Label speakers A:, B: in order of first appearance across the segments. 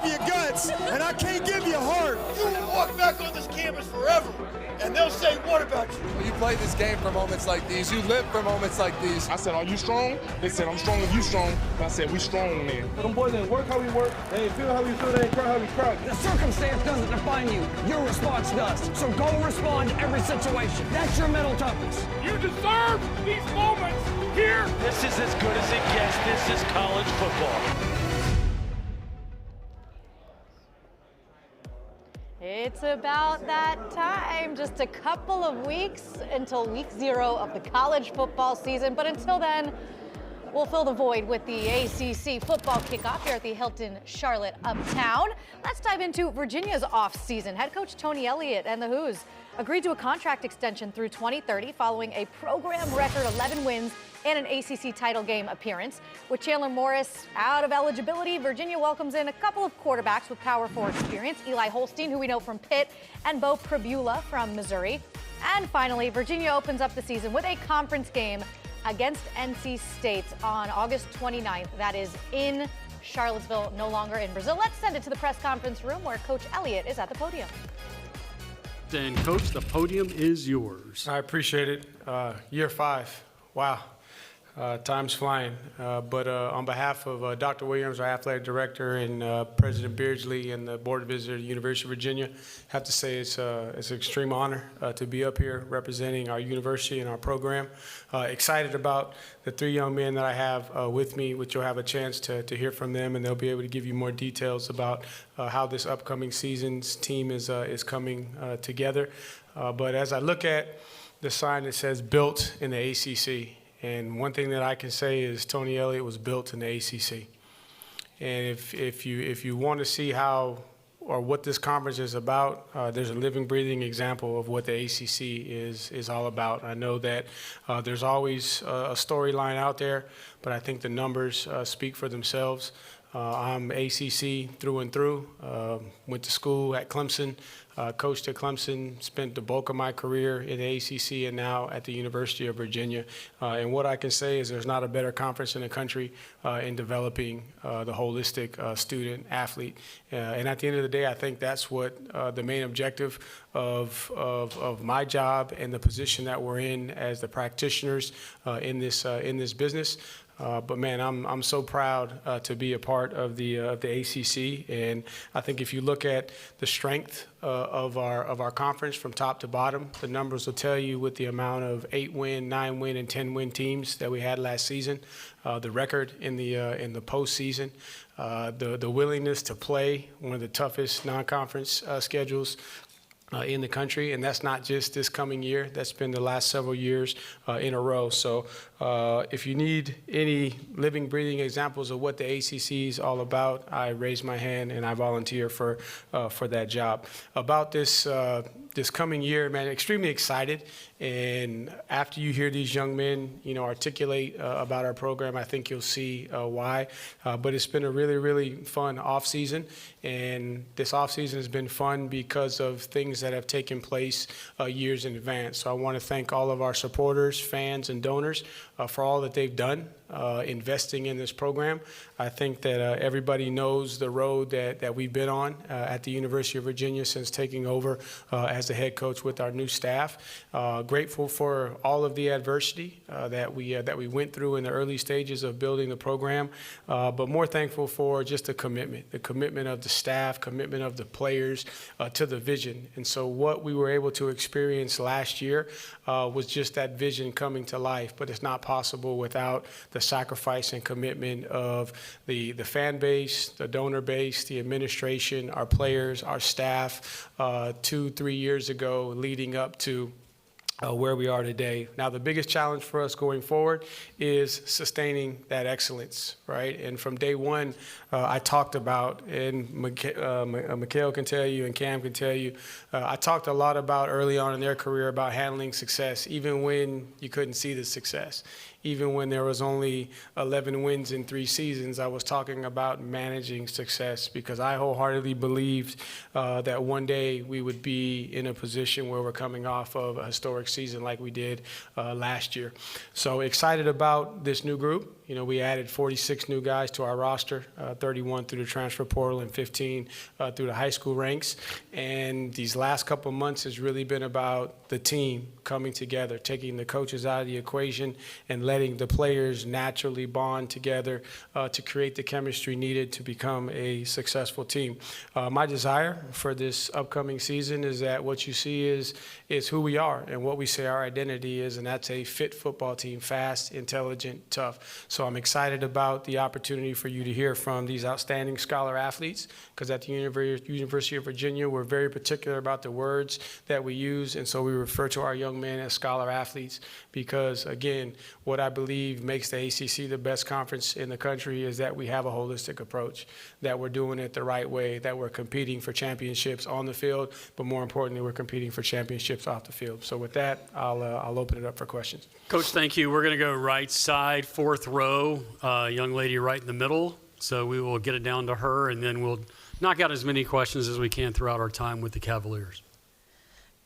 A: give you guts, and I can't give you heart.
B: You will walk back on this campus forever, and they'll say, what about you?
C: You play this game for moments like these. You live for moments like these.
D: I said, are you strong? They said, I'm strong if you strong. And I said, we strong then.
E: Them boys ain't work how we work, they ain't feel how we feel, they ain't cry how we cry.
F: The circumstance doesn't define you. Your response does. So go respond to every situation. That's your mental toughness.
D: You deserve these moments here.
G: This is as good as it gets. This is college football.
H: It's about that time. Just a couple of weeks until week 0 of the college football season. But until then, we'll fill the void with the ACC football kickoff here at the Hilton Charlotte Uptown. Let's dive into Virginia's off-season. Head coach Tony Elliott and the Hoos agreed to a contract extension through 2030 following a program record 11 wins and an ACC title game appearance. With Chandler Morris out of eligibility, Virginia welcomes in a couple of quarterbacks with Power 4 experience, Eli Holstein, who we know from Pitt, and Bo Pribula from Missouri. And finally, Virginia opens up the season with a conference game against NC State on August 29th. That is in Charlottesville, no longer in Brazil. Let's send it to the press conference room where Coach Elliott is at the podium.
I: And Coach, the podium is yours.
E: I appreciate it. Year 5, wow. Time's flying. But on behalf of Dr. Williams, our athletic director, and President Beardsley and the Board of Visitors at the University of Virginia, I have to say it's an extreme honor to be up here representing our university and our program. Excited about the 3 young men that I have with me, which you'll have a chance to hear from them, and they'll be able to give you more details about how this upcoming season's team is coming together. But as I look at the sign that says built in the ACC, and one thing that I can say is Tony Elliott was built in the ACC. And if you want to see how or what this conference is about, there's a living, breathing example of what the ACC is all about. I know that there's always a storyline out there, but I think the numbers speak for themselves. I'm ACC through and through. Went to school at Clemson, coached at Clemson, spent the bulk of my career in the ACC and now at the University of Virginia. And what I can say is there's not a better conference in the country in developing the holistic student athlete. And at the end of the day, I think that's what the main objective of my job and the position that we're in as the practitioners in this business. But man, I'm so proud to be a part of the ACC, and I think if you look at the strength of our conference from top to bottom, the numbers will tell you with the amount of 8-win, 9-win, and 10-win teams that we had last season, the record in the postseason, the willingness to play one of the toughest non-conference schedules in the country, and that's not just this coming year. That's been the last several years in a row. So if you need any living, breathing examples of what the ACC is all about, I raise my hand and I volunteer for that job. About this coming year, man, extremely excited. And after you hear these young men, articulate about our program, I think you'll see why. But it's been a really, really fun off season, and this off season has been fun because of things that have taken place years in advance. So I want to thank all of our supporters, fans, and donors for all that they've done investing in this program. I think that everybody knows the road that we've been on at the University of Virginia since taking over as the head coach with our new staff. Grateful for all of the adversity that we went through in the early stages of building the program, but more thankful for just the commitment of the staff, commitment of the players to the vision. And so what we were able to experience last year was just that vision coming to life, but it's not possible without the sacrifice and commitment of the fan base, the donor base, the administration, our players, our staff 2-3 years ago leading up to where we are today. Now, the biggest challenge for us going forward is sustaining that excellence, right? And from day one, I talked about, and Mikhail can tell you and Cam can tell you, I talked a lot about early on in their career about handling success, even when you couldn't see the success. even when there was only 11 wins in 3 seasons, I was talking about managing success, because I wholeheartedly believed that one day we would be in a position where we're coming off of a historic season like we did last year. So excited about this new group. You know, we added 46 new guys to our roster, 31 through the transfer portal and 15 through the high school ranks. And these last couple months has really been about the team coming together, taking the coaches out of the equation and letting the players naturally bond together to create the chemistry needed to become a successful team. My desire for this upcoming season is that what you see is who we are and what we say our identity is, and that's a fit football team, fast, intelligent, tough. So I'm excited about the opportunity for you to hear from these outstanding scholar athletes, because at the University of Virginia, we're very particular about the words that we use, and so we refer to our young men as scholar athletes because, again, what I believe makes the ACC the best conference in the country is that we have a holistic approach, that we're doing it the right way, that we're competing for championships on the field, but more importantly, we're competing for championships off the field. So with that, I'll open it up for questions.
I: Coach, thank you. We're going to go right side, 4th row, young lady right in the middle. So we will get it down to her, and then we'll knock out as many questions as we can throughout our time with the Cavaliers.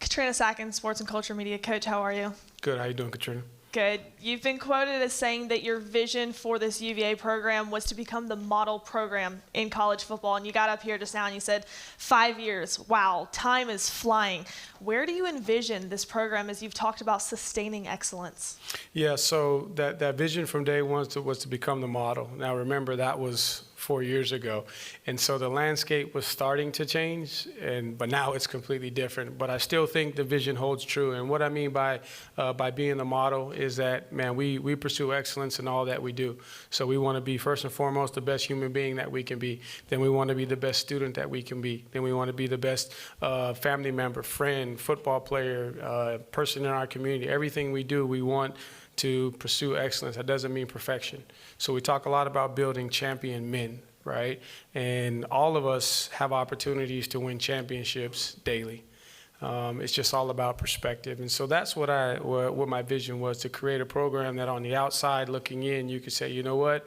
J: Katrina Sacken, Sports and Culture Media. Coach, how are you?
E: Good. How you doing, Katrina?
J: Good. You've been quoted as saying that your vision for this UVA program was to become the model program in college football. And you got up here just now and you said 5 years. Wow, time is flying. Where do you envision this program as you've talked about sustaining excellence? Yeah, so that vision from day one was to become the model. Now remember, that was 4 years ago. And so the landscape was starting to change, but now it's completely different. But I still think the vision holds true. And what I mean by being the model is that, man, we pursue excellence in all that we do. So we want to be, first and foremost, the best human being that we can be. Then we want to be the best student that we can be. Then we want to be the best family member, friend, football player, person in our community. Everything we do, we want to pursue excellence. That doesn't mean perfection. So we talk a lot about building champion men, right? And all of us have opportunities to win championships daily. It's just all about perspective. And so that's what my vision was, to create a program that on the outside looking in, you could say, you know what?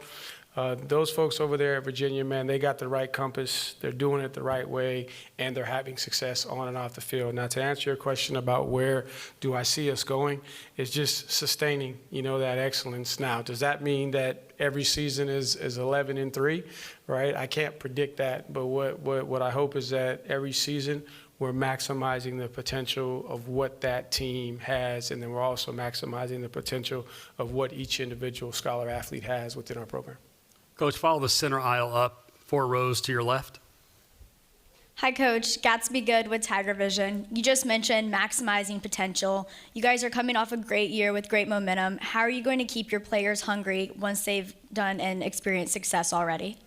J: Those folks over there at Virginia, man, they got the right compass, they're doing it the right way, and they're having success on and off the field. Now, to answer your question about where do I see us going, it's just sustaining, that excellence. Now, does that mean that every season is 11-3, right? I can't predict that, but what I hope is that every season we're maximizing the potential of what that team has, and then we're also maximizing the potential of what each individual scholar athlete has within our program.
I: Coach, follow the center aisle up, 4 rows to your left.
K: Hi, Coach. Gatsby Good with Tiger Vision. You just mentioned maximizing potential. You guys are coming off a great year with great momentum. How are you going to keep your players hungry once they've done and experienced success already?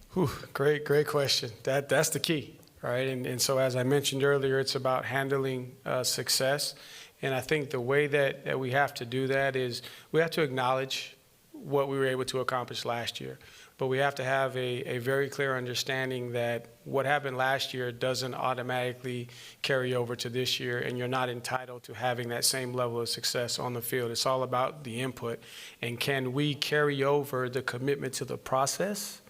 E: Great question. That's the key, right? And so as I mentioned earlier, it's about handling success. And I think the way that we have to do that is we have to acknowledge what we were able to accomplish last year. But we have to have a very clear understanding that what happened last year doesn't automatically carry over to this year, and you're not entitled to having that same level of success on the field. It's all about the input. And can we carry over the commitment to the process?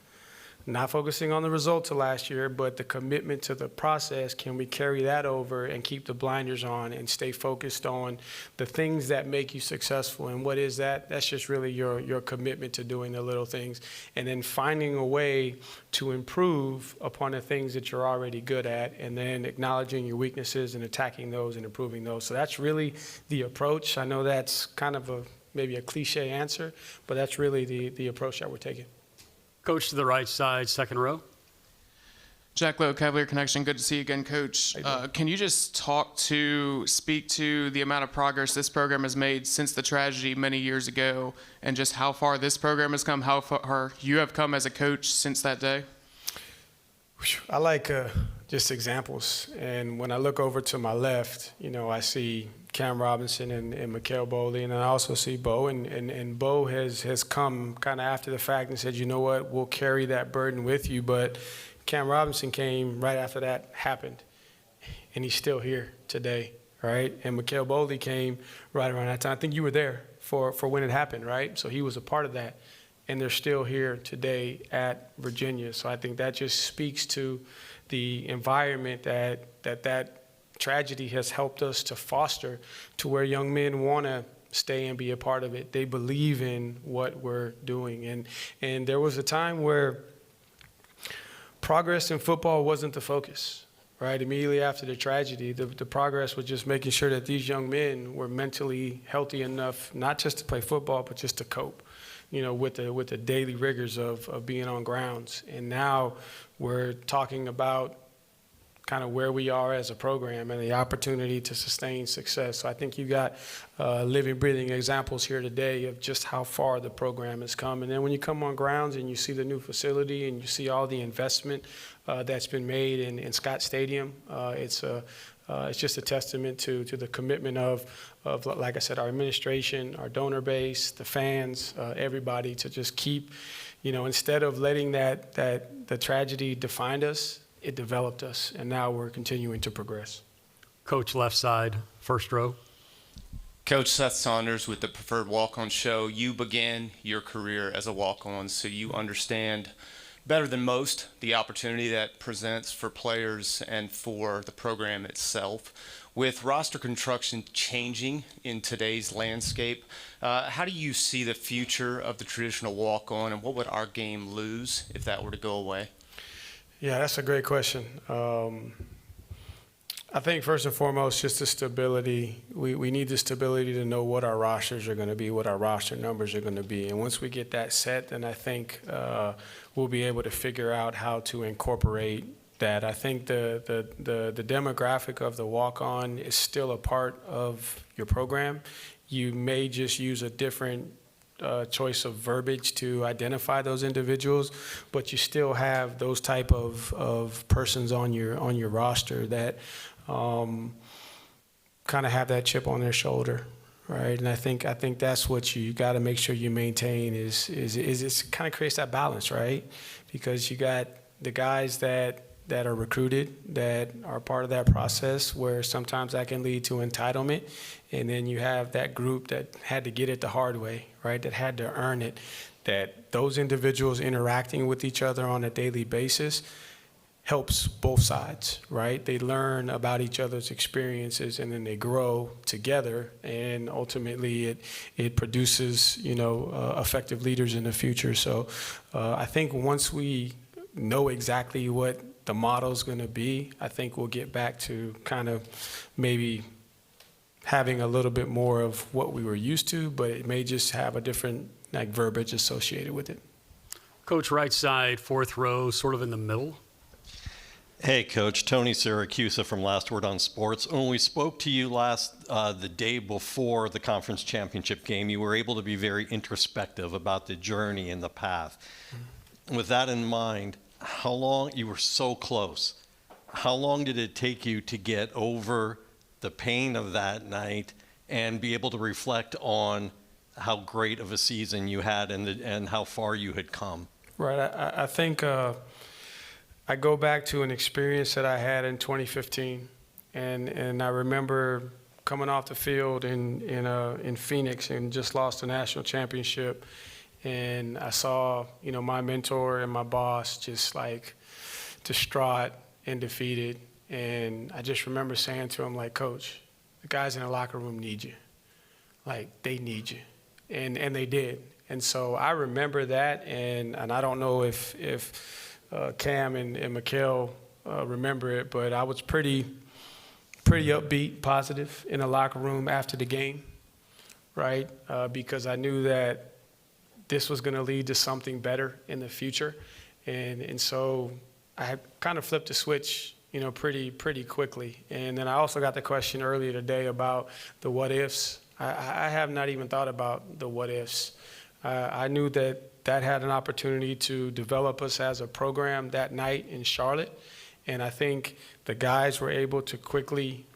E: Not focusing on the results of last year, but the commitment to the process, can we carry that over and keep the blinders on and stay focused on the things that make you successful? And what is that? That's just really your commitment to doing the little things, and then finding a way to improve upon the things that you're already good at, and then acknowledging your weaknesses and attacking those and improving those. So that's really the approach. I know that's kind of maybe a cliche answer, but that's really the approach that we're taking.
I: Coach to the right side, 2nd row.
L: Jack Lowe, Cavalier Connection. Good to see you again, Coach. Can you just speak to the amount of progress this program has made since the tragedy many years ago, and just how far this program has come, how far you have come as a coach since that day?
E: I like just examples. And when I look over to my left, I see Cam Robinson and Mikael Boley, and I also see Bo. And Bo has come kind of after the fact and said, you know what, we'll carry that burden with you. But Cam Robinson came right after that happened, and he's still here today, right? And Mikael Boley came right around that time. I think you were there for when it happened, right? So he was a part of that. And they're still here today at Virginia. So I think that just speaks to the environment that tragedy has helped us to foster, to where young men want to stay and be a part of it. They believe in what we're doing. And there was a time where progress in football wasn't the focus, right? Immediately after the tragedy, the progress was just making sure that these young men were mentally healthy enough, not just to play football, but just to cope, with the daily rigors of being on grounds. And now we're talking about kind of where we are as a program and the opportunity to sustain success. So I think you got living, breathing examples here today of just how far the program has come. And then when you come on grounds and you see the new facility and you see all the investment that's been made in Scott Stadium, it's just a testament to the commitment of, like I said, our administration, our donor base, the fans, everybody to just keep, instead of letting the tragedy define us, it developed us, and now we're continuing to progress.
I: Coach, left side, first row.
M: Coach Seth Saunders with the Preferred Walk-On Show. You began your career as a walk-on, so you understand better than most the opportunity that presents for players and for the program itself. With roster construction changing in today's landscape, how do you see the future of the traditional walk-on, and what would our game lose if that were to go away?
E: Yeah, that's a great question. I think first and foremost, just the stability. We need the stability to know what our rosters are going to be, what our roster numbers are going to be. And once we get that set, then I think we'll be able to figure out how to incorporate that. I think the demographic of the walk-on is still a part of your program. You may just use a different choice of verbiage to identify those individuals, but you still have those type of persons on your roster that kind of have that chip on their shoulder, right? And I think that's what you got to make sure you maintain is it kind of creates that balance, right? Because you got the guys that are recruited, that are part of that process, where sometimes that can lead to entitlement. And then you have that group that had to get it the hard way, right, that had to earn it, that those individuals interacting with each other on a daily basis helps both sides, right? They learn about each other's experiences, and then they grow together, and ultimately it produces, effective leaders in the future. So I think once we know exactly what the model's going to be, I think we'll get back to kind of maybe having a little bit more of what we were used to, but it may just have a different verbiage associated with it.
I: Coach, right side, fourth row, sort of in the middle.
N: Hey, Coach. Tony Siracusa from Last Word on Sports. When we spoke to you the day before the conference championship game, you were able to be very introspective about the journey and the path. Mm-hmm. With that in mind, how long, you were so close, how long did it take you to get over the pain of that night and be able to reflect on how great of a season you had and how far you had come? Right.
E: I think I go back to an experience that I had in 2015, and I remember coming off the field in Phoenix and just lost the national championship. And I saw, my mentor and my boss just like distraught and defeated. And I just remember saying to him, like, Coach, the guys in the locker room need you. Like, they need you. And they did. And so I remember that, and I don't know if Cam and Mikhail remember it, but I was pretty upbeat, positive in the locker room after the game, right? Because I knew that this was going to lead to something better in the future. And so I had kind of flipped the switch, pretty quickly. And then I also got the question earlier today about the what ifs. I have not even thought about the what ifs. I knew that had an opportunity to develop us as a program that night in Charlotte. And I think the guys were able to quickly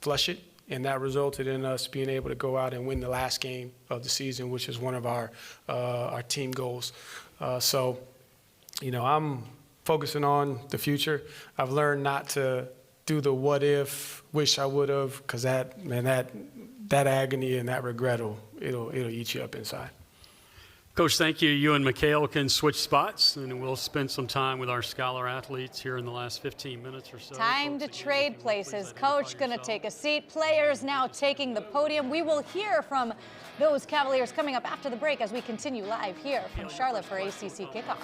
E: flush it. And that resulted in us being able to go out and win the last game of the season, which is one of our team goals. So, I'm focusing on the future. I've learned not to do the what if, wish I would have, because that that agony and that regret it'll eat you up inside.
I: Coach, thank you. You and Mikhail can switch spots, and we'll spend some time with our scholar athletes here in the last 15 minutes or so.
H: Time to trade places. Coach going to take a seat. Players now taking the podium. We will hear from those Cavaliers coming up after the break as we continue live here from Charlotte for ACC Kickoff.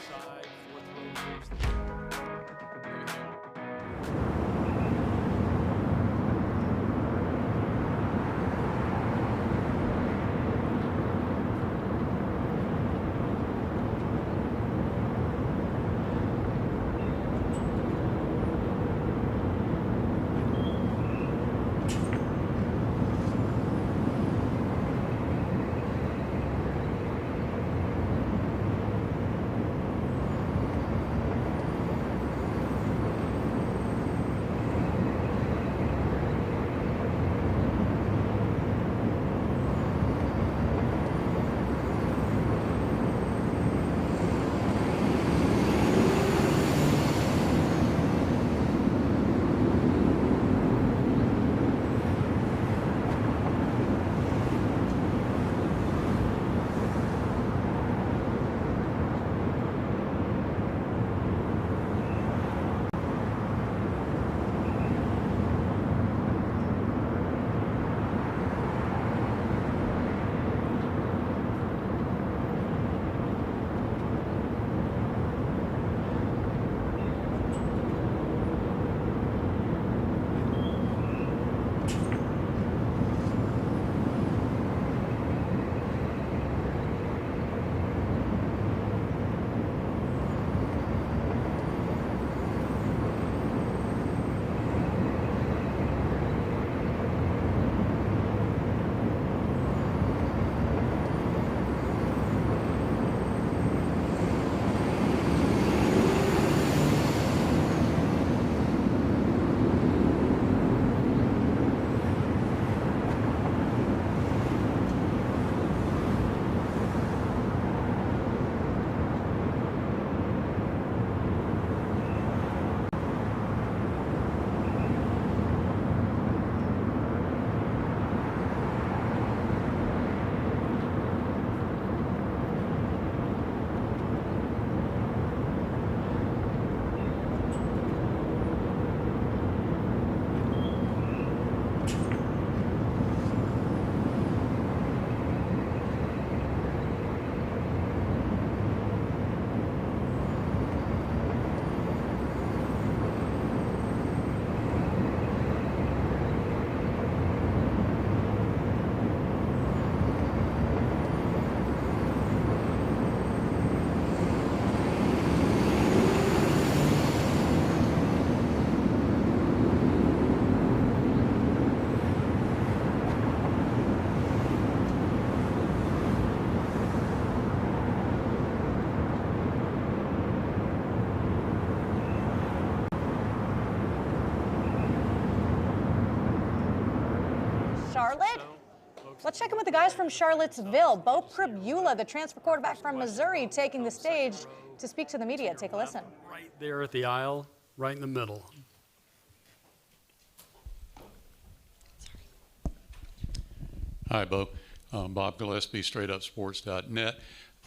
H: Charlotte? Let's check in with the guys from Charlottesville. Bo Pribula, the transfer quarterback from Missouri, taking the stage to speak to the media. Take a listen.
I: Right there at the aisle, right in the middle.
O: Hi, Bo. Bob Gillespie, StraightUpSports.net.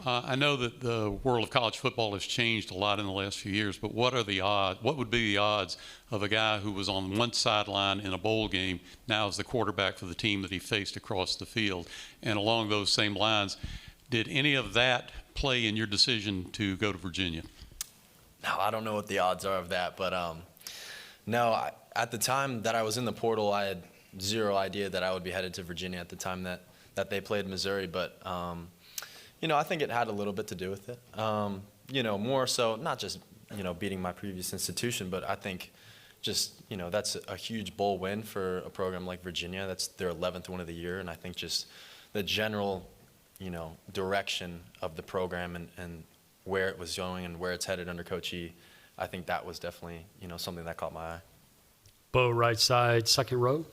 O: I know that the world of college football has changed a lot in the last few years, but what are the odds? What would be the odds of a guy who was on one sideline in a bowl game now is the quarterback for the team that he faced across the field? And along those same lines, did any of that play in your decision to go to Virginia?
P: No, I don't know what the odds are of that, but no. At the time that I was in the portal, I had zero idea that I would be headed to Virginia at the time that they played Missouri, but. You know, I think it had a little bit to do with it. You know, more so, not just, you know, beating my previous institution, but I think just, you know, that's a huge bowl win for a program like Virginia. That's their 11th win of the year, and I think just the general, you know, direction of the program and where it was going and where it's headed under Coach E, I think that was definitely, you know, something that caught my eye.
I: Bo, right side, second row.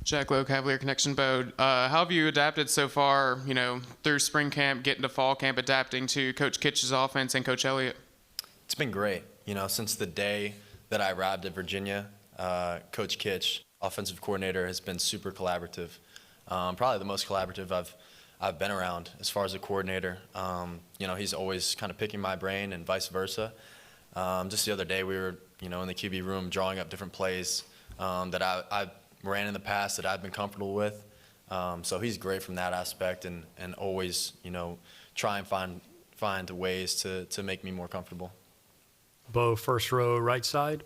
L: Jack Lowe, Cavalier Connection. Bo, how have you adapted so far, you know, through spring camp, getting to fall camp, adapting to Coach Kitch's offense and Coach Elliott?
P: It's been great. You know, since the day that I arrived at Virginia, Coach Kitch, offensive coordinator, has been super collaborative. probably the most collaborative I've been around as far as a coordinator. He's always kind of picking my brain and vice versa. Just the other day we were, in the QB room drawing up different plays that I ran in the past that I've been comfortable with. So he's great from that aspect and always, try and find ways to make me more comfortable.
I: Bo, first row, right side.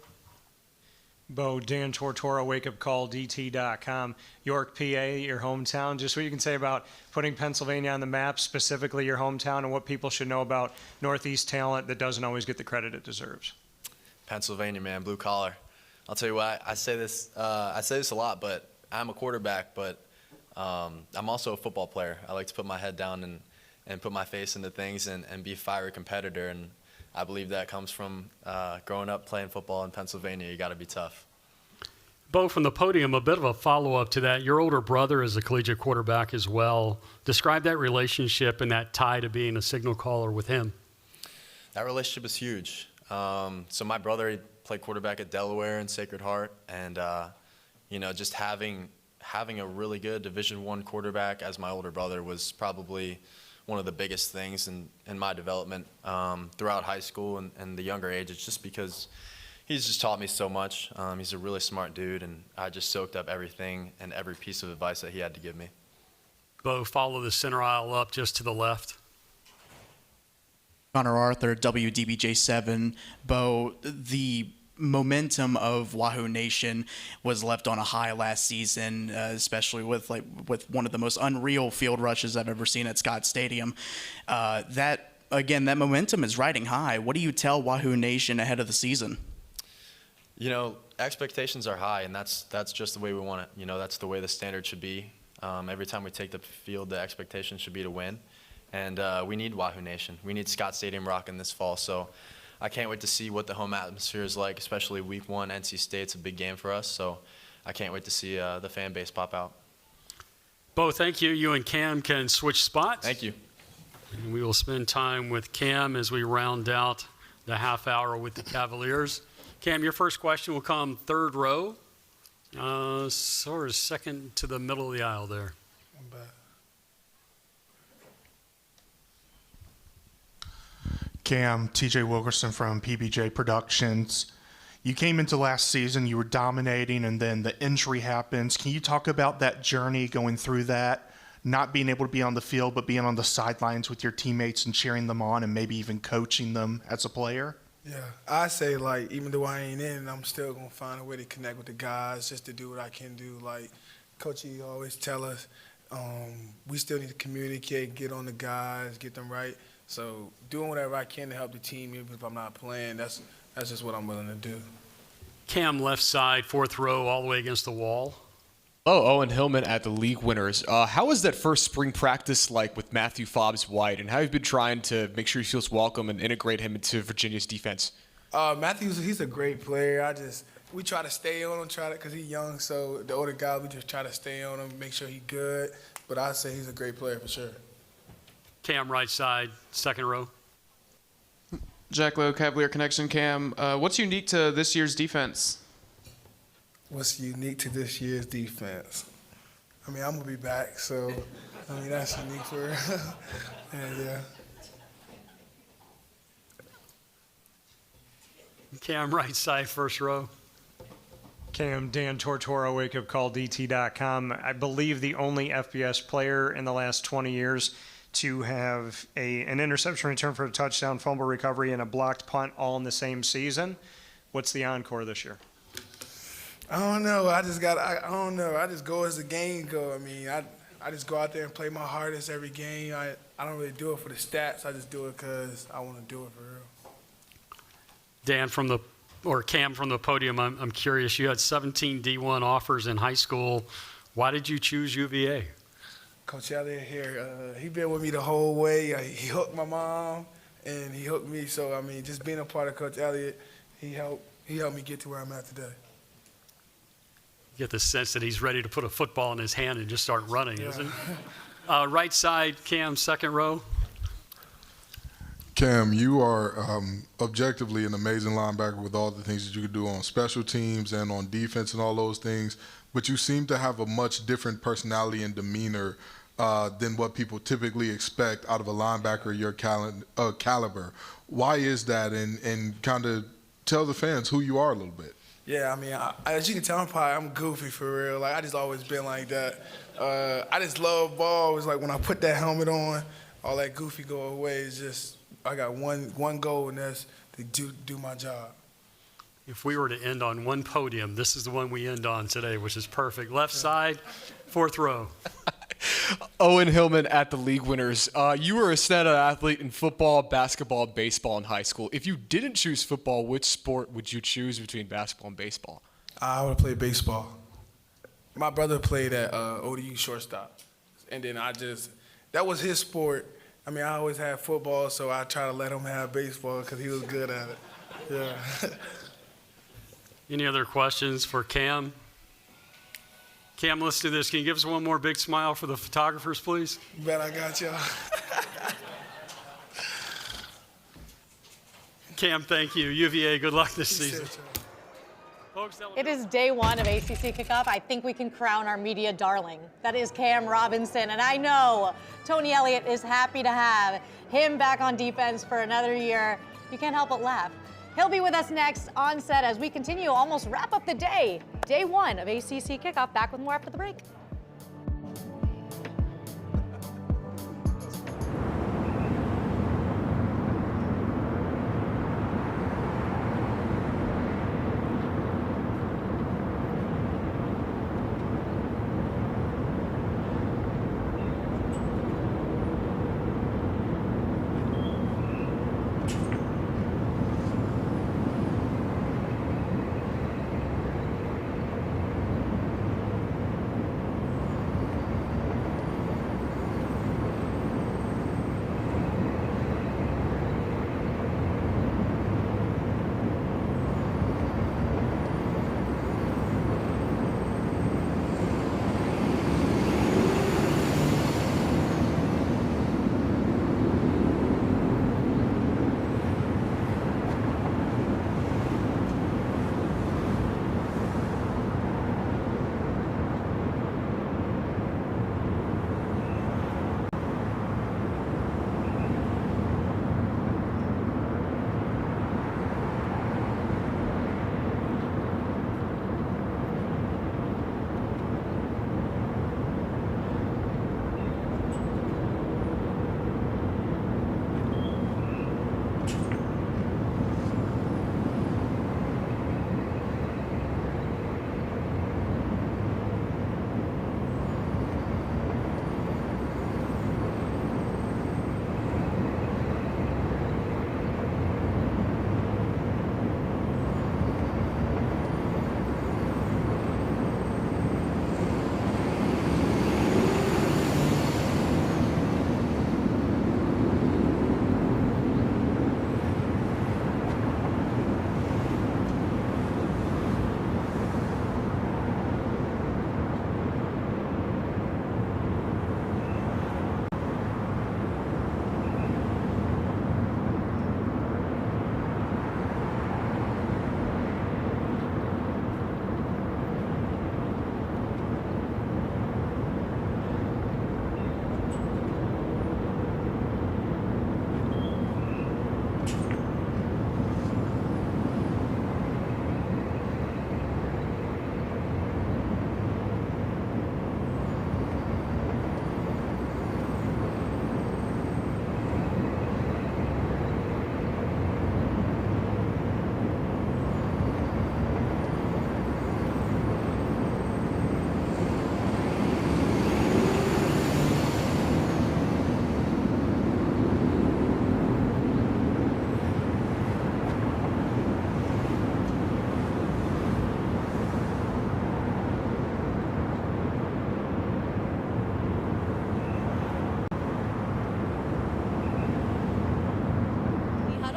Q: Bo, Dan Tortora, wakeupcalldt.com. York, PA, your hometown. Just what you can say about putting Pennsylvania on the map, specifically your hometown, and what people should know about Northeast talent that doesn't always get the credit it deserves.
P: Pennsylvania, man, blue collar. I'll tell you what, I say this a lot, but I'm a quarterback, but I'm also a football player. I like to put my head down and put my face into things and be a fiery competitor. And I believe that comes from growing up playing football in Pennsylvania. You got to be tough.
I: Bo, from the podium, a bit of a follow-up to that. Your older brother is a collegiate quarterback as well. Describe that relationship and that tie to being a signal caller with him.
P: That relationship is huge. So my brother, he played quarterback at Delaware and Sacred Heart, and just having a really good Division I quarterback as my older brother was probably one of the biggest things in my development throughout high school and the younger ages, just because he's just taught me so much. He's a really smart dude, and I just soaked up everything and every piece of advice that he had to give me.
I: Bo, follow the center aisle up just to the left.
R: Connor Arthur, WDBJ7. Bo, the momentum of Wahoo Nation was left on a high last season, especially with one of the most unreal field rushes I've ever seen at Scott Stadium. That momentum is riding high. What do you tell Wahoo Nation ahead of the season?
P: Expectations are high, and that's just the way we want it. That's the way the standard should be. Every time we take the field, the expectation should be to win. And we need Wahoo Nation. We need Scott Stadium rocking this fall. So I can't wait to see what the home atmosphere is like, especially week 1. NC State's a big game for us. So I can't wait to see the fan base pop out.
I: Bo, thank you. You and Cam can switch spots.
P: Thank you.
I: And we will spend time with Cam as we round out the half hour with the Cavaliers. Cam, your first question will come third row, sort of second to the middle of the aisle there.
S: Cam, TJ Wilkerson from PBJ Productions. You came into last season, you were dominating, and then the injury happens. Can you talk about that journey going through that, not being able to be on the field, but being on the sidelines with your teammates and cheering them on and maybe even coaching them as a player?
T: Yeah, I say, even though I ain't in, I'm still going to find a way to connect with the guys just to do what I can do. Coach E always tell us, we still need to communicate, get on the guys, get them right. So doing whatever I can to help the team, even if I'm not playing, that's just what I'm willing to do.
I: Cam, left side, fourth row, all the way against the wall.
U: Owen Hillman at the league winners. How was that first spring practice like with Matthew Fobbs-White, and how have you been trying to make sure he feels welcome and integrate him into Virginia's defense?
T: He's a great player. We try to stay on him, because he's young, so the older guys, we just try to stay on him, make sure he's good. But I'd say he's a great player for sure.
I: Cam, right side, second row.
L: Jack Lowe, Cavalier Connection. Cam, what's unique to this year's defense?
T: What's unique to this year's defense? I'm going to be back, so, that's unique for her. Yeah.
I: Cam, right side, first row.
Q: Cam, Dan Tortora, wakeupcalldt.com. I believe the only FBS player in the last 20 years to have an interception return for a touchdown, fumble recovery, and a blocked punt all in the same season. What's the encore this year?
T: I don't know. I don't know. I just go as the game go. I just go out there and play my hardest every game. I don't really do it for the stats. I just do it because I want to do it for real.
I: Dan, Cam from the podium, I'm curious. You had 17 D1 offers in high school. Why did you choose UVA?
T: Coach Elliott here, he been with me the whole way. He hooked my mom, and he hooked me. So, just being a part of Coach Elliott, he helped me get to where I'm at today.
I: You get the sense that he's ready to put a football in his hand and just start running, isn't he? Right side, Cam, second row.
A: Cam, you are objectively an amazing linebacker with all the things that you can do on special teams and on defense and all those things, but you seem to have a much different personality and demeanor than what people typically expect out of a linebacker your caliber. Why is that? And kind of tell the fans who you are a little bit.
T: Yeah, I mean, as you can tell, I'm goofy for real. Like, I just always been like that. I just love ball. It's like when I put that helmet on, all that goofy go away. It's just, I got one goal, and that's to do my job.
I: If we were to end on one podium, this is the one we end on today, which is perfect. Left side, fourth row.
U: Owen Hillman at the League Winners. You were a standout athlete in football, basketball, and baseball in high school. If you didn't choose football, which sport would you choose between basketball and baseball?
T: I would have played baseball. My brother played at ODU shortstop, and then that was his sport. I mean, I always had football, so I try to let him have baseball because he was good at it. Yeah.
I: Any other questions for Cam? Cam, let's do this. Can you give us one more big smile for the photographers, please?
T: You bet I got y'all.
I: Cam, thank you. UVA, good luck this season.
H: It is day one of ACC Kickoff. I think we can crown our media darling. That is Cam Robinson. And I know Tony Elliott is happy to have him back on defense for another year. You can't help but laugh. He'll be with us next on set as we continue almost wrap up the day. Day one of ACC Kickoff. Back with more after the break.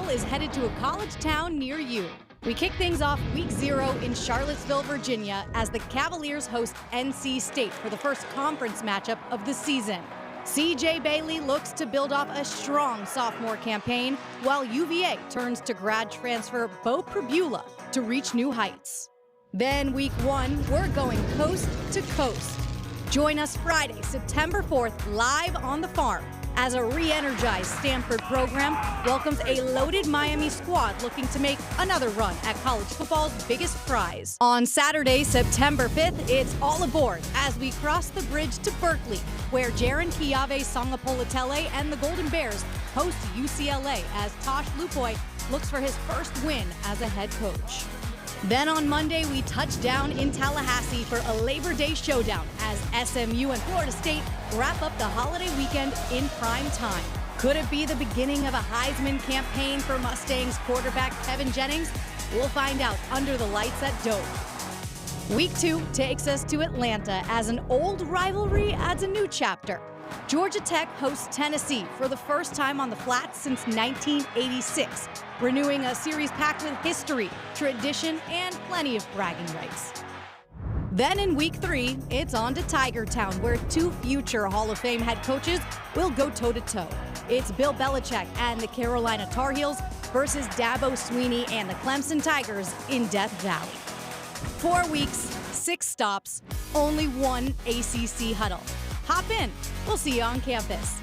V: Is headed to a college town near you. We kick things off week 0 in Charlottesville, Virginia, as the Cavaliers host NC State for the first conference matchup of the season. CJ Bailey looks to build off a strong sophomore campaign, while UVA turns to grad transfer Bo Pribula to reach new heights. Then week 1, we're going coast to coast. Join us Friday, September 4th, live on the farm, as a re-energized Stanford program welcomes a loaded Miami squad looking to make another run at college football's biggest prize. On Saturday, September 5th, it's all aboard as we cross the bridge to Berkeley, where Jaron Kiave Sangapolatele and the Golden Bears host UCLA as Tosh Lupoy looks for his first win as a head coach. Then on Monday, we touch down in Tallahassee for a Labor Day showdown as SMU and Florida State wrap up the holiday weekend in prime time. Could it be the beginning of a Heisman campaign for Mustangs quarterback Kevin Jennings? We'll find out under the lights at Dove. Week 2 takes us to Atlanta as an old rivalry adds a new chapter. Georgia Tech hosts Tennessee for the first time on the Flats since 1986, renewing a series packed with history, tradition, and plenty of bragging rights. Then in week 3, it's on to Tiger Town, where 2 future Hall of Fame head coaches will go toe-to-toe. It's Bill Belichick and the Carolina Tar Heels versus Dabo Swinney and the Clemson Tigers in Death Valley. 4 weeks, 6 stops, only 1 ACC huddle. Hop in. We'll see you on campus.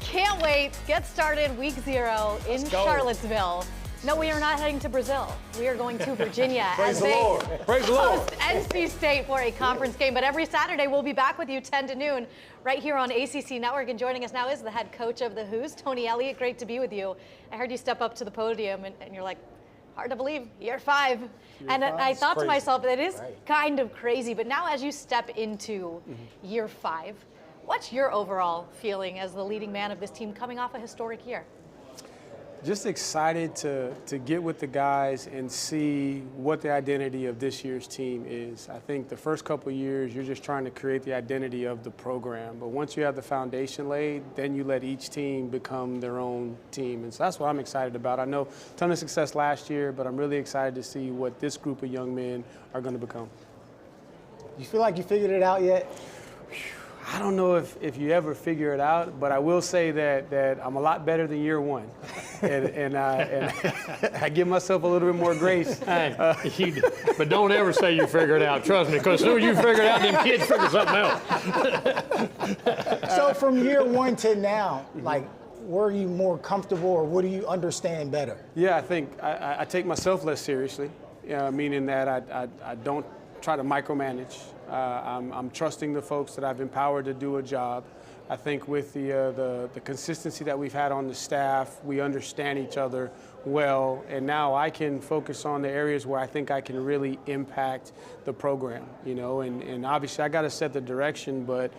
H: Can't wait. Get started week 0 in Charlottesville. No, we are not heading to Brazil. We are going to Virginia.
D: Praise the Lord. Praise the Lord.
H: Host NC State for a conference game. But every Saturday, we'll be back with you 10 to noon right here on ACC Network. And joining us now is the head coach of the Who's, Tony Elliott. Great to be with you. I heard you step up to the podium and you're like, hard to believe, year 5. And I thought to myself, that is kind of crazy. But now as you step into year 5, what's your overall feeling as the leading man of this team coming off a historic year?
E: Just excited to get with the guys and see what the identity of this year's team is. I think the first couple of years, you're just trying to create the identity of the program. But once you have the foundation laid, then you let each team become their own team. And so that's what I'm excited about. I know a ton of success last year, but I'm really excited to see what this group of young men are going to become.
B: You feel like you figured it out yet?
E: I don't know if you ever figure it out, but I will say that I'm a lot better than year 1. and I give myself a little bit more grace.
C: But don't ever say you figure it out, trust me, because as soon as you figure it out, them kids figure something else.
B: So from year 1 to now, like, were you more comfortable or what do you understand better?
E: Yeah, I think I take myself less seriously, meaning that I don't try to micromanage. I'm trusting the folks that I've empowered to do a job. I think with the consistency that we've had on the staff, we understand each other well, and now I can focus on the areas where I think I can really impact the program, and obviously I got to set the direction, but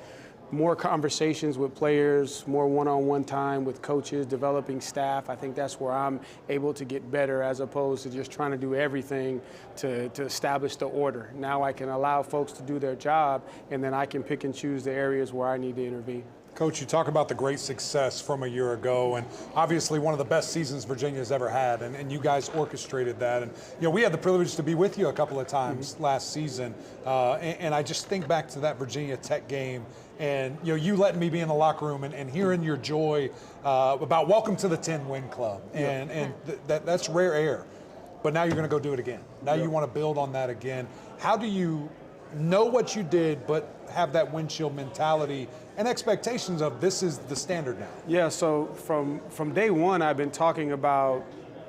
E: more conversations with players, more one-on-one time with coaches, developing staff. I think that's where I'm able to get better as opposed to just trying to do everything to establish the order. Now I can allow folks to do their job, and then I can pick and choose the areas where I need to intervene.
W: Coach, you talk about the great success from a year ago, and obviously one of the best seasons Virginia's ever had, and you guys orchestrated that. And we had the privilege to be with you a couple of times last season, and I just think back to that Virginia Tech game, and you letting me be in the locker room and hearing your joy about welcome to the 10-win club, and that's rare air. But now you're going to go do it again. Now you want to build on that again. How do you know what you did, but have that windshield mentality and expectations of this is the standard now?
E: Yeah, so from day 1, I've been talking about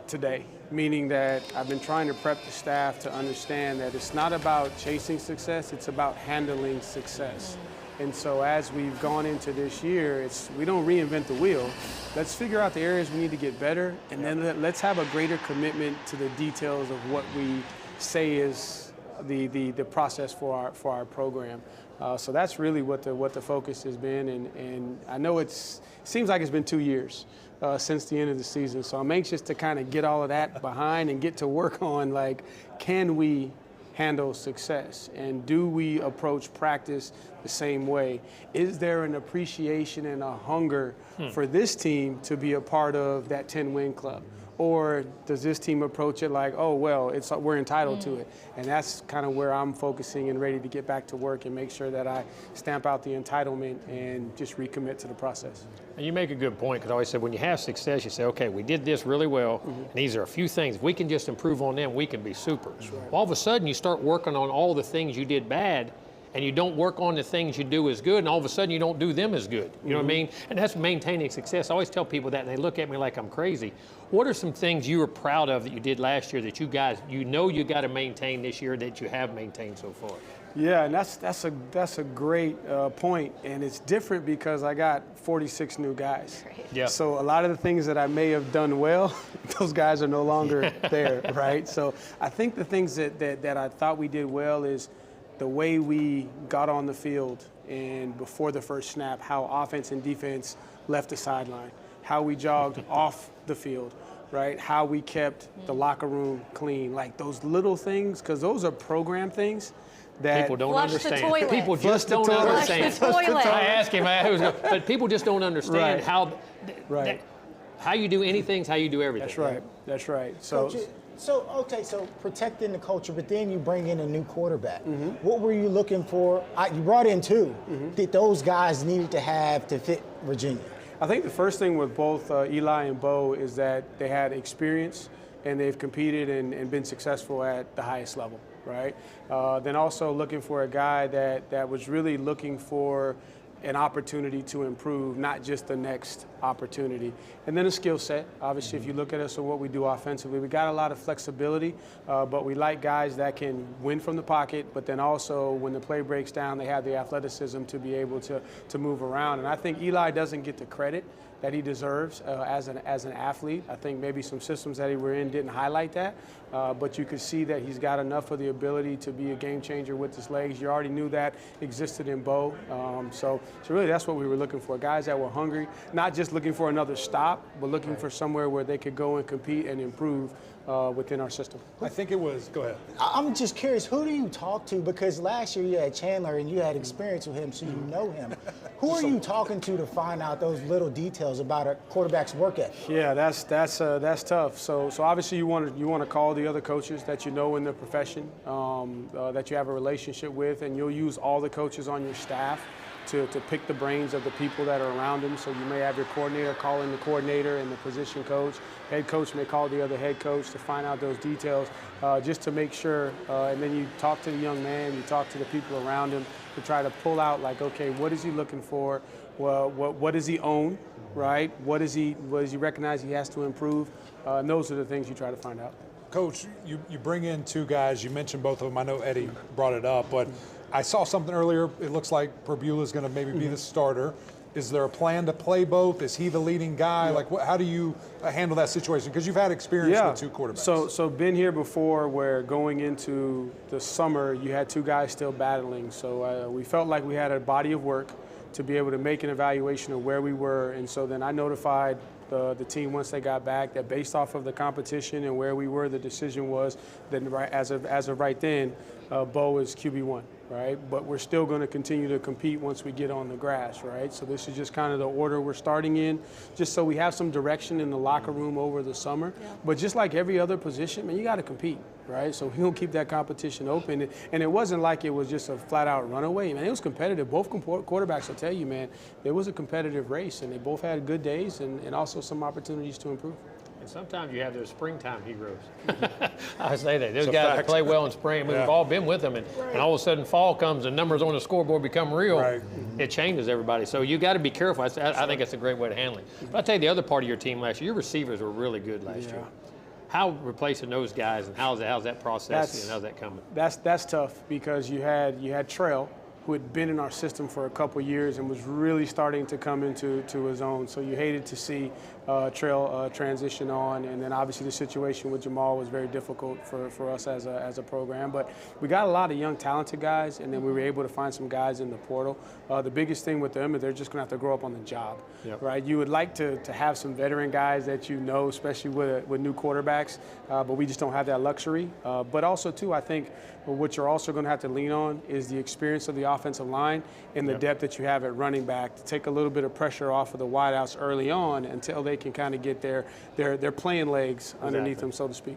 E: today, meaning that I've been trying to prep the staff to understand that it's not about chasing success, it's about handling success. And so as we've gone into this year, we don't reinvent the wheel. Let's figure out the areas we need to get better, and then let's have a greater commitment to the details of what we say is the process for our program. So that's really what the focus has been, and I know it seems like it's been 2 years since the end of the season. So I'm anxious to kind of get all of that behind and get to work on, like, can we handle success, and do we approach practice the same way? Is there an appreciation and a hunger for this team to be a part of that 10-win club? or does this team approach it like, oh, well, we're entitled to it? And that's kind of where I'm focusing and ready to get back to work and make sure that I stamp out the entitlement and just recommit to the process.
C: And you make a good point, because I always said when you have success, you say, okay, we did this really well, and these are a few things. If we can just improve on them, we can be super. All of a sudden, you start working on all the things you did bad, and you don't work on the things you do as good, and all of a sudden you don't do them as good. You know what I mean? And that's maintaining success. I always tell people that, and they look at me like I'm crazy. What are some things you were proud of that you did last year that you guys, you got to maintain this year that you have maintained so far?
E: Yeah, and that's a great point, and it's different because I got 46 new guys.
C: Yeah.
E: So a lot of the things that I may have done well, those guys are no longer there, right? So I think the things that I thought we did well is the way we got on the field and before the first snap, how offense and defense left the sideline, how we jogged off the field, right? How we kept the locker room clean, like those little things, because those are program things that
C: people don't
H: Flush the
C: understand.
H: toilet.
C: People
E: Flush
C: just
E: the
C: don't
E: toilet.
C: understand.
H: Flush the toilet.
C: I asked him, but people just don't understand
E: Right.
C: how you do anything's how you do everything.
E: That's right. That's right. So.
B: Coach, so protecting the culture, but then you bring in a new quarterback. What were you looking for? You brought in two that those guys needed to have to fit Virginia.
E: I think the first thing with both Eli and Bo is that they had experience and they've competed and been successful at the highest level, right? Then also looking for a guy that was really looking for an opportunity to improve, not just the next opportunity. And then a skill set. Obviously, if you look at us and what we do offensively, we got a lot of flexibility, but we like guys that can win from the pocket, but then also when the play breaks down, they have the athleticism to be able to move around. And I think Eli doesn't get the credit that he deserves as an athlete. I think maybe some systems that he were in didn't highlight that, but you could see that he's got enough of the ability to be a game changer with his legs. You already knew that existed in Bo. So really that's what we were looking for, guys that were hungry, not just looking for another stop, but looking for somewhere where they could go and compete and improve within our system.
W: I think it was, go ahead.
B: I'm just curious, who do you talk to? Because last year you had Chandler and you had experience with him, so you know him. Who are you talking to find out those little details about a quarterback's work ethic?
E: Yeah, that's tough. So obviously you want to call the other coaches that you know in the profession, that you have a relationship with, and you'll use all the coaches on your staff to pick the brains of the people that are around him. So you may have your coordinator calling the coordinator and the position coach. Head coach may call the other head coach to find out those details, just to make sure. And then you talk to the young man, you talk to the people around him to try to pull out, like, okay, what is he looking for? Well, what does he own, right? What does he recognize he has to improve? And those are the things you try to find out.
W: Coach, you bring in two guys. You mentioned both of them. I know Eddie brought it up, but I saw something earlier. It looks like Prabula is going to maybe be the starter. Is there a plan to play both? Is he the leading guy?
E: Yeah.
W: Like, how do you handle that situation? Because you've had experience with two quarterbacks.
E: So been here before, where going into the summer, you had two guys still battling. So we felt like we had a body of work to be able to make an evaluation of where we were. And so then I notified the team once they got back that based off of the competition and where we were, the decision was that as of right then, Bo is QB1. Right, but we're still going to continue to compete once we get on the grass, right? So this is just kind of the order we're starting in, just so we have some direction in the locker room over the summer. Yeah. But just like every other position, man, you got to compete, right? So we're going to keep that competition open. And it wasn't like it was just a flat-out runaway, man. It was competitive. Both quarterbacks will tell you, man, it was a competitive race, and they both had good days and also some opportunities to improve.
C: And sometimes you have those springtime heroes. I say that. Those guys that play well in spring, we've all been with them, and all of a sudden fall comes and numbers on the scoreboard become real. Right. It changes everybody. So you got to be careful. I think that's a great way to handle it. But I'll tell you the other part of your team last year, your receivers were really good last year. How replacing those guys, and how's that process and how's that coming?
E: That's tough, because you had Trell, who had been in our system for a couple years and was really starting to come into his own. So you hated to see Trail transition on, and then obviously the situation with Jamal was very difficult for us as a program. But we got a lot of young, talented guys, and then we were able to find some guys in the portal. The biggest thing with them is they're just going to have to grow up on the job, right? You would like to have some veteran guys that you know, especially with new quarterbacks, but we just don't have that luxury. But also, too, I think what you're also going to have to lean on is the experience of the offensive line and the depth that you have at running back to take a little bit of pressure off of the wideouts early on until they can kind of get their playing legs underneath them, so to speak.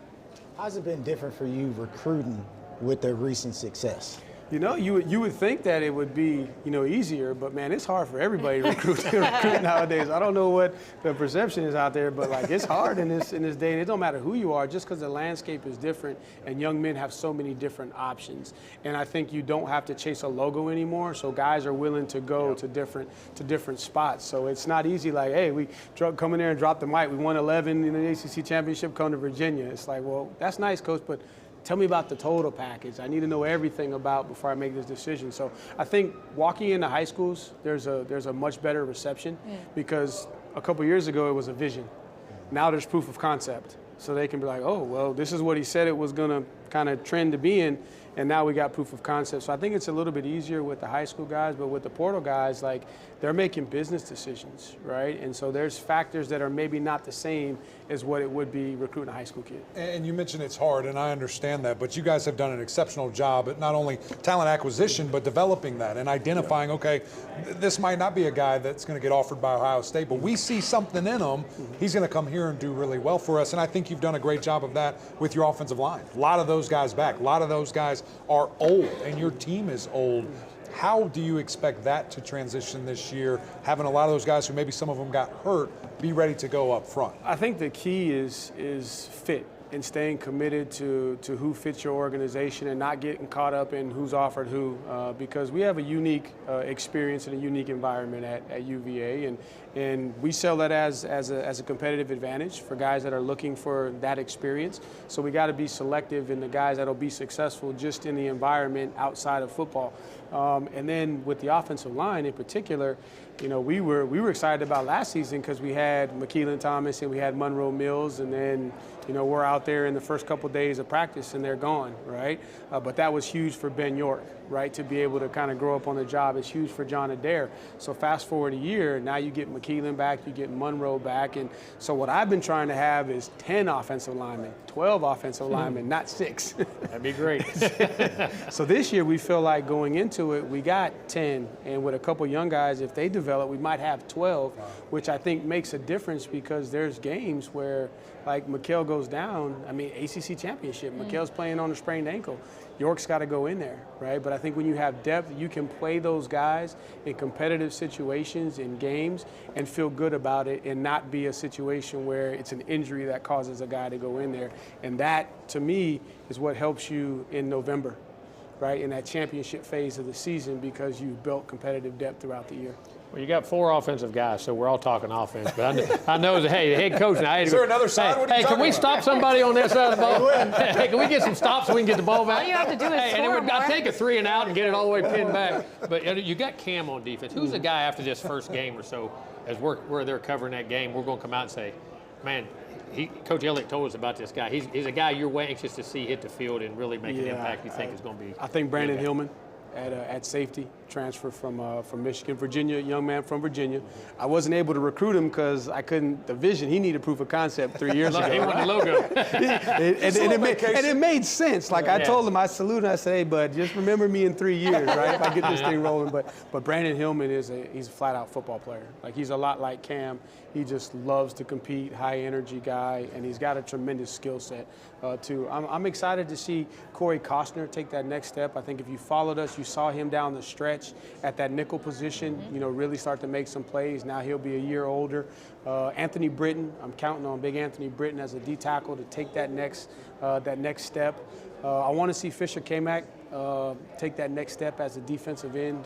B: How's it been different for you recruiting with the recent success?
E: You know, you would think that it would be, easier, but man, it's hard for everybody to recruit nowadays. I don't know what the perception is out there, but like it's hard in this day, and it don't matter who you are, just because the landscape is different, and young men have so many different options. And I think you don't have to chase a logo anymore, so guys are willing to go to different spots. So it's not easy. Like, hey, we come in there and drop the mic. We won 11 in the ACC championship. Come to Virginia. It's like, well, that's nice, coach, but tell me about the total package. I need to know everything about before I make this decision. So I think walking into high schools, there's a much better reception because a couple years ago it was a vision. Now there's proof of concept. So they can be like, oh, well, this is what he said it was going to kind of trend to be in, and now we got proof of concept. So I think it's a little bit easier with the high school guys, but with the portal guys, like, they're making business decisions, right? And so there's factors that are maybe not the same as what it would be recruiting a high school kid.
W: And you mentioned it's hard, and I understand that, but you guys have done an exceptional job at not only talent acquisition, but developing that and identifying, okay, this might not be a guy that's going to get offered by Ohio State, but we see something in him. He's going to come here and do really well for us, and I think you've done a great job of that with your offensive line. A lot of those guys back. A lot of those guys are old, and your team is old. How do you expect that to transition this year, having a lot of those guys who maybe some of them got hurt be ready to go up front?
E: I think the key is fit and staying committed to who fits your organization and not getting caught up in who's offered who, because we have a unique experience and a unique environment at UVA, and we sell that as a competitive advantage for guys that are looking for that experience. So we got to be selective in the guys that'll be successful just in the environment outside of football. And then with the offensive line in particular, we were excited about last season because we had McKeelan Thomas and we had Monroe Mills, and then we're out there in the first couple days of practice and they're gone, right? But that was huge for Ben York, right? To be able to kind of grow up on the job is huge for John Adair. So fast forward a year, now you get McKeelan back, you get Monroe back, and so what I've been trying to have is 10 offensive linemen, 12 offensive linemen, not 6.
C: That'd be great.
E: So this year we feel like going into it, we got 10, and with a couple young guys, if they develop, we might have 12, which I think makes a difference because there's games where, like, Mikhail goes down. I mean, ACC championship, Mikhail's playing on a sprained ankle. York's got to go in there, right? But I think when you have depth, you can play those guys in competitive situations, in games, and feel good about it and not be a situation where it's an injury that causes a guy to go in there. And that, to me, is what helps you in November, right, in that championship phase of the season because you've built competitive depth throughout the year.
C: Well, you got 4 offensive guys, so we're all talking offense. But I know that, hey, the head coach now.
W: Is there another side? What are you
C: can we
W: talking
C: stop somebody on that side of the ball? Hey, can we get some stops so we can get the ball back?
H: All you have to do is score more.
C: I'll take a 3 and out and get it all the way pinned back. But you got Cam on defense. Who's the guy after this first game or so, as where they're covering that game, we're going to come out and say, man, Coach Elliott told us about this guy. He's a guy you're anxious to see hit the field and really make an impact. You think is going to be?
E: I think Brandon Hillman at safety, transfer from Michigan, Virginia, young man from Virginia. I wasn't able to recruit him because I couldn't. The vision, he needed proof of concept 3 years ago.
C: He wanted the logo.
E: and it made sense. Like I told him, I saluted. I said, hey, bud, just remember me in 3 years, right? If I get this thing rolling. But Brandon Hillman he's a flat-out football player. Like he's a lot like Cam. He just loves to compete, high-energy guy, and he's got a tremendous skill set, too. I'm excited to see Corey Costner take that next step. I think if you followed us, you saw him down the stretch at that nickel position, really start to make some plays. Now he'll be a year older. Anthony Britton, I'm counting on big Anthony Britton as a D tackle to take that next step. I want to see Fisher K-Mac take that next step as a defensive end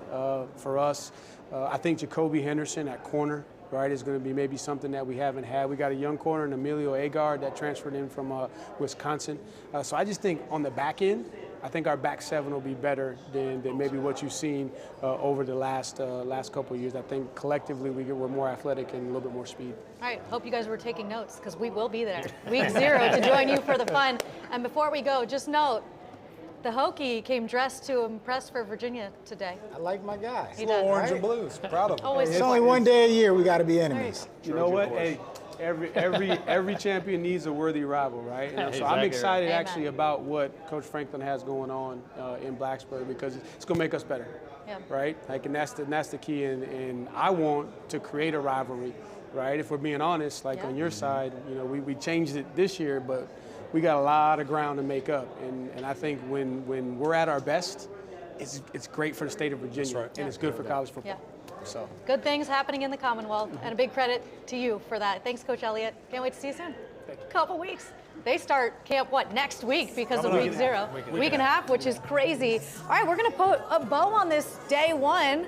E: for us. I think Jacoby Henderson at corner, right, is going to be maybe something that we haven't had. We got a young corner in Emilio Agard that transferred in from Wisconsin. So I just think on the back end, I think our back 7 will be better than maybe what you've seen over the last couple of years. I think collectively we're more athletic and a little bit more speed.
H: All right, hope you guys were taking notes because we will be there week 0 to join you for the fun. And before we go, just note, the Hokie came dressed to impress for Virginia today.
B: I like my guy.
H: He does,
W: Orange
H: right?
W: and blues. Proud of him.
H: Always
B: It's only one day a year we got to be enemies.
E: You know what? Hey, every champion needs a worthy rival, right? And so I'm excited actually about what Coach Franklin has going on in Blacksburg because it's going to make us better, right? Like, and that's the key. And I want to create a rivalry right? If we're being honest, like on your side, you know, we changed it this year, but we got a lot of ground to make up. And I think when we're at our best, it's great for the state of Virginia, and it's good for college football. So
H: Good things happening in the Commonwealth, and a big credit to you for that. Thanks, Coach Elliott. Can't wait to see you soon. Couple weeks. They start camp, next week because of week 0. Week and a half, which is crazy. All right, we're going to put a bow on this day 1.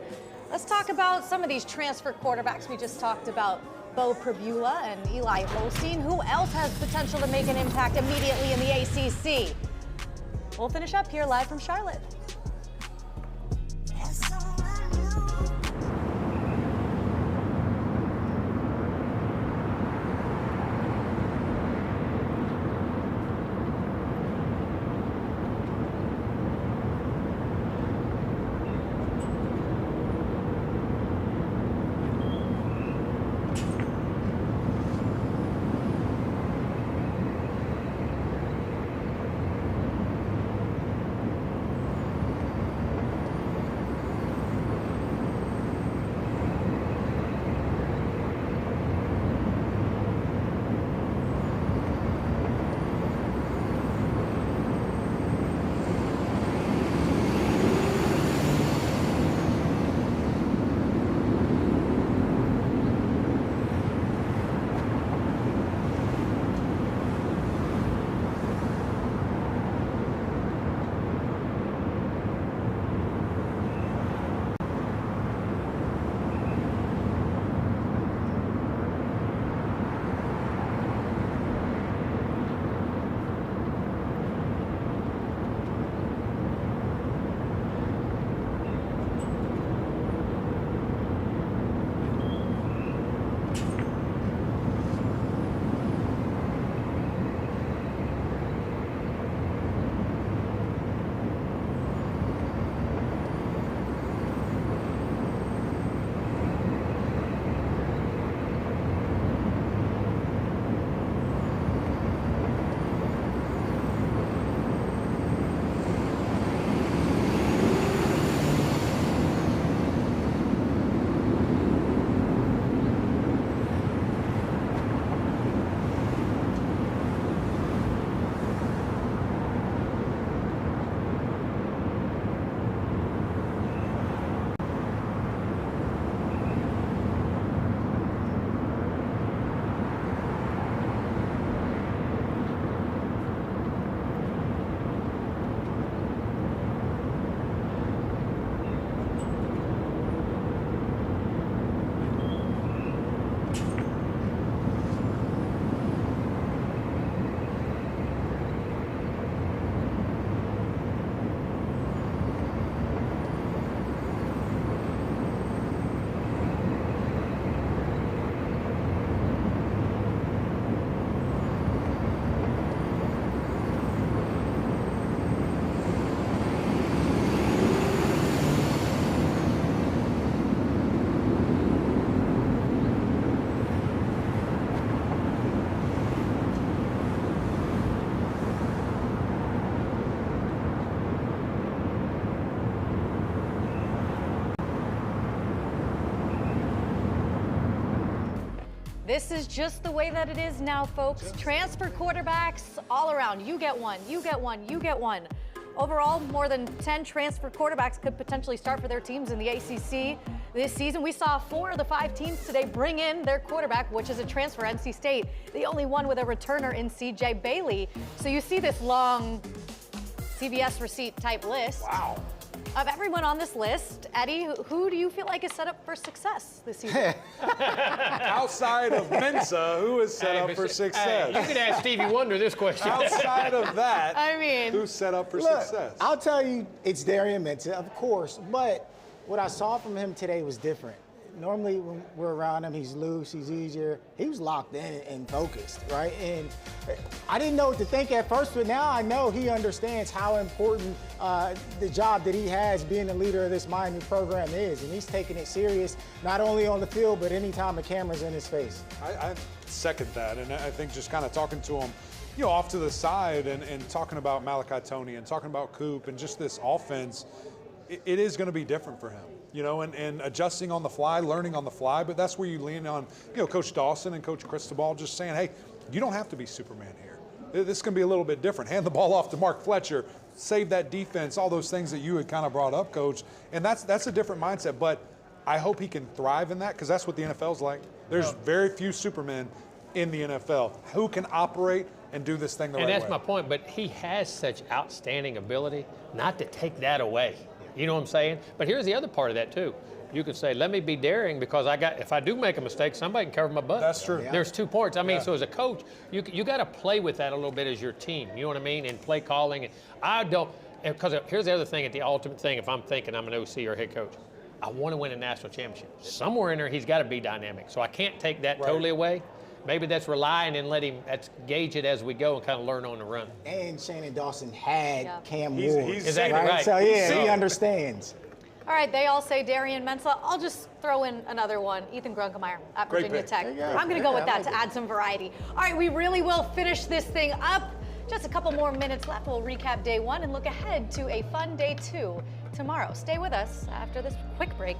H: Let's talk about some of these transfer quarterbacks. We just talked about Bo Prabula and Eli Holstein. Who else has potential to make an impact immediately in the ACC? We'll finish up here live from Charlotte. This is just the way that it is now, folks. Transfer quarterbacks all around. You get one, you get one, you get one. Overall, more than 10 transfer quarterbacks could potentially start for their teams in the ACC this season. We saw 4 of the 5 teams today bring in their quarterback, which is a transfer. NC State, the only one with a returner in CJ Bailey. So you see this long CVS receipt type list.
U: Wow.
H: Of everyone on this list, Eddie, who do you feel like is set up for success this season?
W: Outside of Mensa, who is set up for success?
C: You could ask Stevie Wonder this question.
W: Outside of that,
H: I mean,
W: who's set up for
B: Look,
W: success?
B: I'll tell you, it's Darian Mensa, of course, but what I saw from him today was different. Normally when we're around him, he's loose, he's easier. He was locked in and focused, right? And I didn't know what to think at first, but now I know he understands how important the job that he has being the leader of this Miami program is. And he's taking it serious, not only on the field, but anytime the camera's in his face.
W: I second that, and I think just kind of talking to him, you know, off to the side and talking about Malachi Tony and talking about Coop and just this offense, it is going to be different for him. and adjusting on the fly, learning on the fly. But that's where you lean on, Coach Dawson and Coach Cristobal just saying, hey, you don't have to be Superman here. This can be a little bit different. Hand the ball off to Mark Fletcher, save that defense, all those things that you had kind of brought up, Coach. And that's a different mindset. But I hope he can thrive in that, because that's what the NFL's like. There's very few Supermen in the NFL who can operate and do this thing the right way.
C: And that's my point, but he has such outstanding ability not to take that away. You know what I'm saying? But here's the other part of that too. You could say, let me be daring, because if I do make a mistake, somebody can cover my butt.
W: That's true.
C: Yeah. There's 2 parts. I mean, so as a coach, you got to play with that a little bit as your team. You know what I mean? And play calling. And I don't, because here's the other thing, at the ultimate thing, if I'm thinking I'm an OC or head coach, I want to win a national championship. Somewhere in there, he's got to be dynamic. So I can't take that totally away. Maybe that's relying and let's gauge it as we go and kind of learn on the run.
B: And Shannon Dawson had Cam Ward.
C: He's exactly right.
B: So yeah, he understands.
H: All right, they all say Darian Mensah. I'll just throw in another one, Ethan Grunkemeyer at Virginia Tech. I'm going to go with that to add some variety. All right, we really will finish this thing up. Just a couple more minutes left. We'll recap day 1 and look ahead to a fun day 2 tomorrow. Stay with us after this quick break.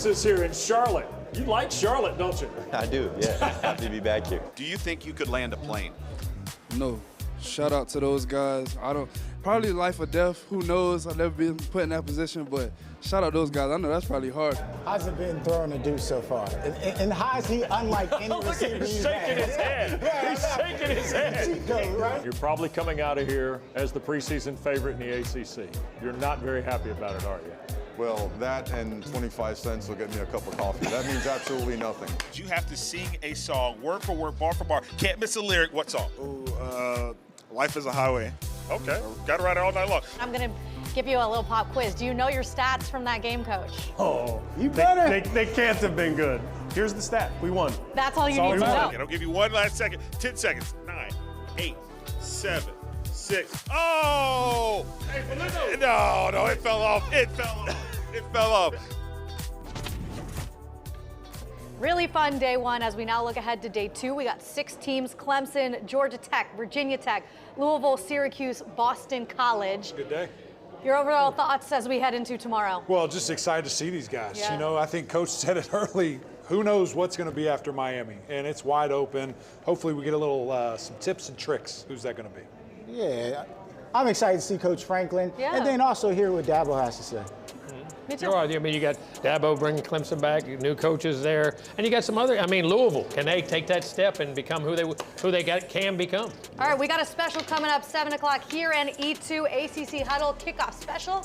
F: Is here in Charlotte. You like Charlotte, don't you?
G: I do, yeah. Happy to be back here.
J: Do you think you could land a plane?
X: No. Shout out to those guys. Probably life or death. Who knows? I've never been put in that position, but shout out those guys. I know that's probably hard.
B: How's it been throwing a deuce so far? And how is he unlike any receiver
F: he's shaking his head. He's shaking his head. You're probably coming out of here as the preseason favorite in the ACC. You're not very happy about it, are you?
Y: Well, that and 25 cents will get me a cup of coffee. That means absolutely nothing.
J: You have to sing a song, word for word, bar for bar. Can't miss a lyric. What song?
Y: Life is a highway.
J: Okay, got to write it all night long.
H: I'm going to give you a little pop quiz. Do you know your stats from that game, Coach?
F: Oh,
B: you better.
F: They can't have been good. Here's the stat. We won.
H: That's all you need to know.
J: I'll give you one last second. 10 seconds. 9, 8, 7, 6. Oh!
F: Hey,
J: no, it fell off. It fell off.
H: Really fun day one. As we now look ahead to day two, we got 6 teams: Clemson, Georgia Tech, Virginia Tech, Louisville, Syracuse, Boston College.
W: Good day.
H: Your overall thoughts as we head into tomorrow?
W: Well, just excited to see these guys.
H: Yeah.
W: You know, I think Coach said it early. Who knows what's going to be after Miami? And it's wide open. Hopefully we get a little, some tips and tricks. Who's that going to be?
B: Yeah, I'm excited to see Coach Franklin.
H: Yeah.
B: And then also hear what Dabo has to say.
H: Me too.
C: You're right. I mean, you got Dabo bringing Clemson back, new coaches there, and you got some other. I mean, Louisville, can they take that step and become who they can become?
H: All right, we got a special coming up 7 o'clock here and E2 ACC Huddle Kickoff Special.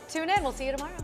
H: Tune in. We'll see you tomorrow.